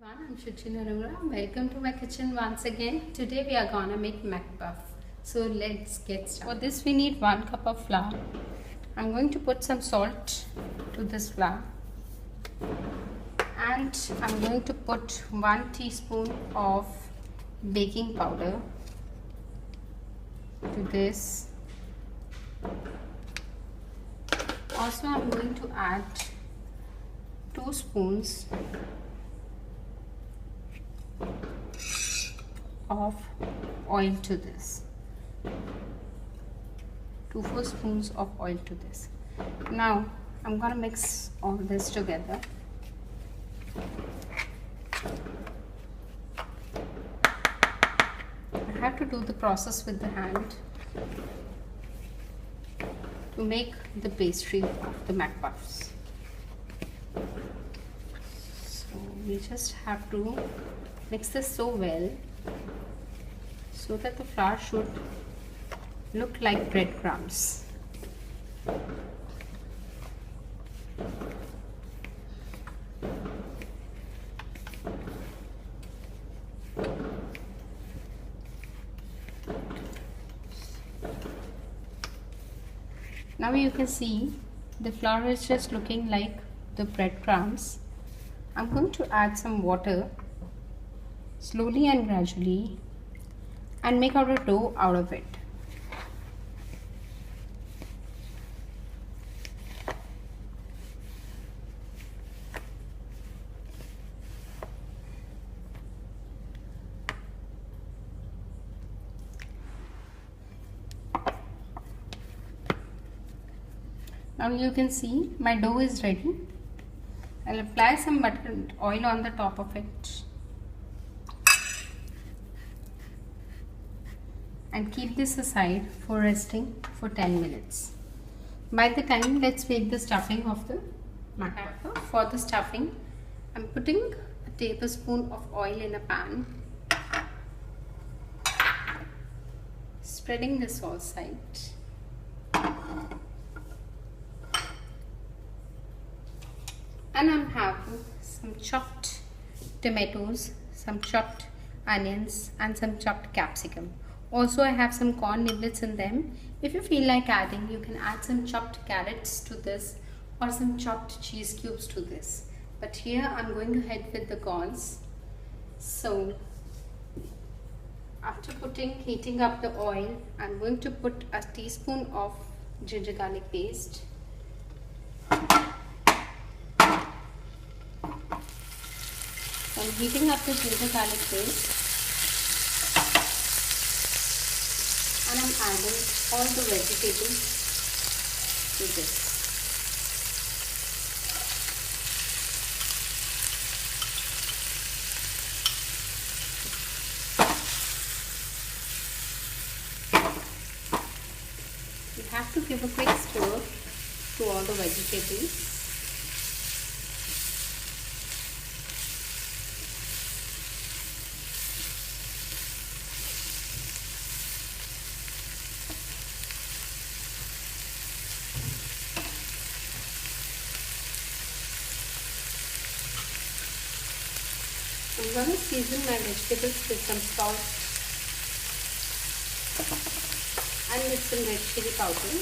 everyone, I'm Shuchi Narura. Welcome to my kitchen once again. Today we are gonna make Mcpuff. So let's get started. For this we need 1 cup of flour. I'm going to put some salt to this flour. And I'm going to put 1 teaspoon of baking powder to this. Also I'm going to add 2 spoons of oil to this. 2-4 spoons of oil to this. Now I'm gonna mix all this together. I have to do the process with the hand to make the pastry of the Mcpuffs. So we just have to mix this so well so that the flour should look like breadcrumbs. Now you can see the flour is just looking like the breadcrumbs. I'm going to add some water slowly and gradually and make out a dough out of it. Now you can see my dough is ready. I'll apply some buttered oil on the top of it and keep this aside for resting for 10 minutes. By the time, let's make the stuffing of the Mcpuff. For the stuffing, I'm putting a tablespoon of oil in a pan, spreading this all sides. And I'm having some chopped tomatoes, some chopped onions and some chopped capsicum. Also I have some corn niblets in them. If you feel like adding, you can add some chopped carrots to this or some chopped cheese cubes to this. But here I'm going to head with the corns. So after heating up the oil, I'm going to put a teaspoon of ginger garlic paste. I'm heating up the ginger garlic paste and I'm adding all the vegetables to this. You have to give a quick stir to all the vegetables. I'm going to season my vegetables with some salt and with some red chili powder.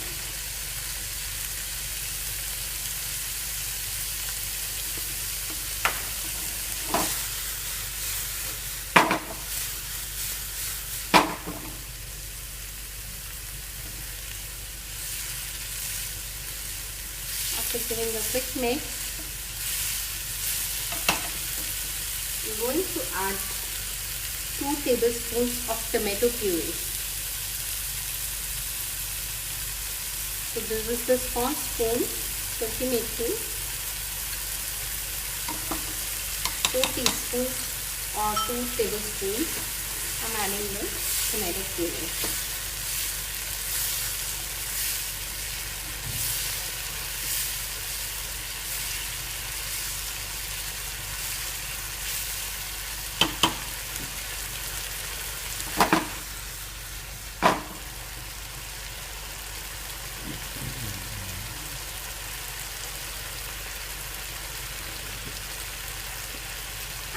After giving a quick mix, I'm going to add 2 tablespoons of tomato puree. So this is the small spoon that we making. 2 teaspoons or 2 tablespoons. I'm adding the tomato puree.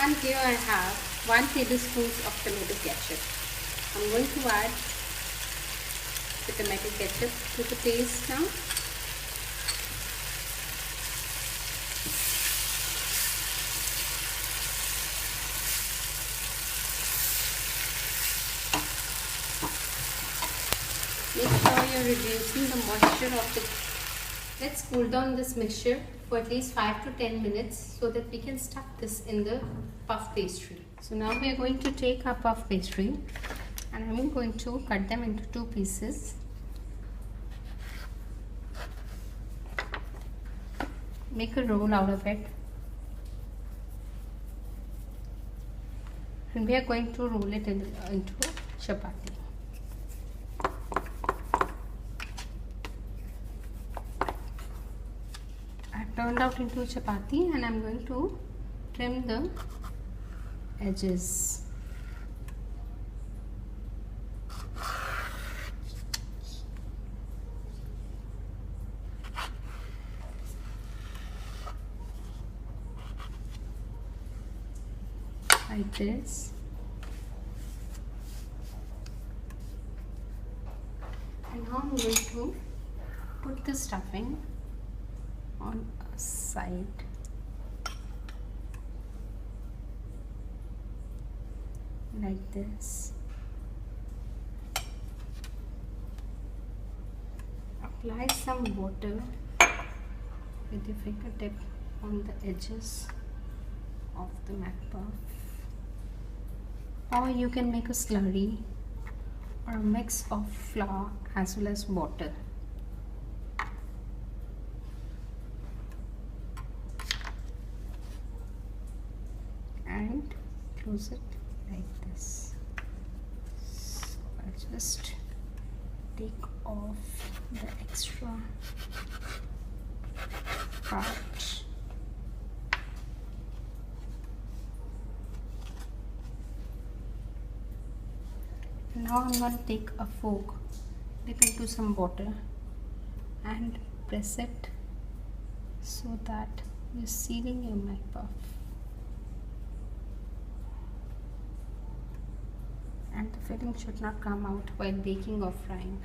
And here I have 1 tablespoon of tomato ketchup. I'm going to add the tomato ketchup to the paste now. Make sure you're reducing the moisture of the. Let's cool down this mixture for at least 5 to 10 minutes so that we can stuff this in the puff pastry. So now we are going to take our puff pastry and I'm going to cut them into 2 pieces. Make a roll out of it. And we are going to roll it into chapati. I've turned out into a chapati and I'm going to trim the edges. Like this. And now I'm going to put the stuffing on a side. Like this. Apply some water with your fingertip on the edges of the Mcpuff. Or you can make a slurry or a mix of flour as well as water. And close it like this. So I'll just take off the extra part. Now I'm going to take a fork, dip into some water and press it so that you're sealing your Mcpuff. And the filling should not come out while baking or frying.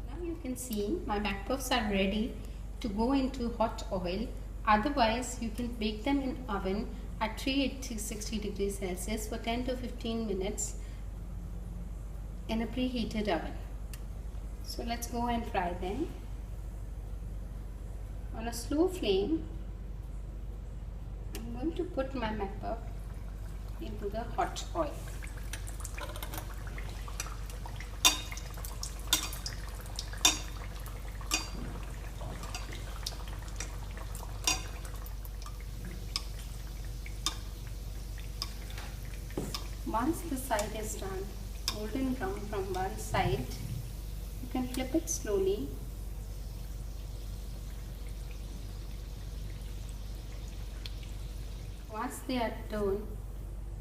Now you can see my Mcpuffs are ready to go into hot oil. Otherwise, you can bake them in oven at 360 degrees Celsius for 10 to 15 minutes in a preheated oven. So let's go and fry them on a slow flame. I'm going to put my Mcpuff into the hot oil. Once the side is done golden brown from one side, you can flip it slowly. Once they are done,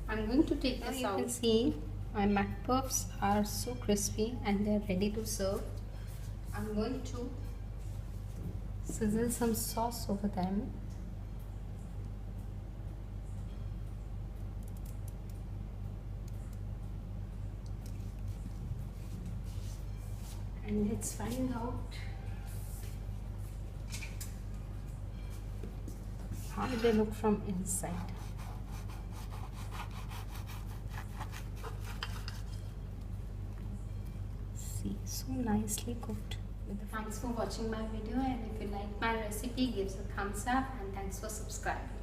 I'm going to take this out. You can see my Mcpuffs are so crispy and they are ready to serve. I'm going to sizzle some sauce over them. And let's find out how they look from inside. See, so nicely cooked. Thanks for watching my video, and if you like my recipe, give us a thumbs up and thanks for subscribing.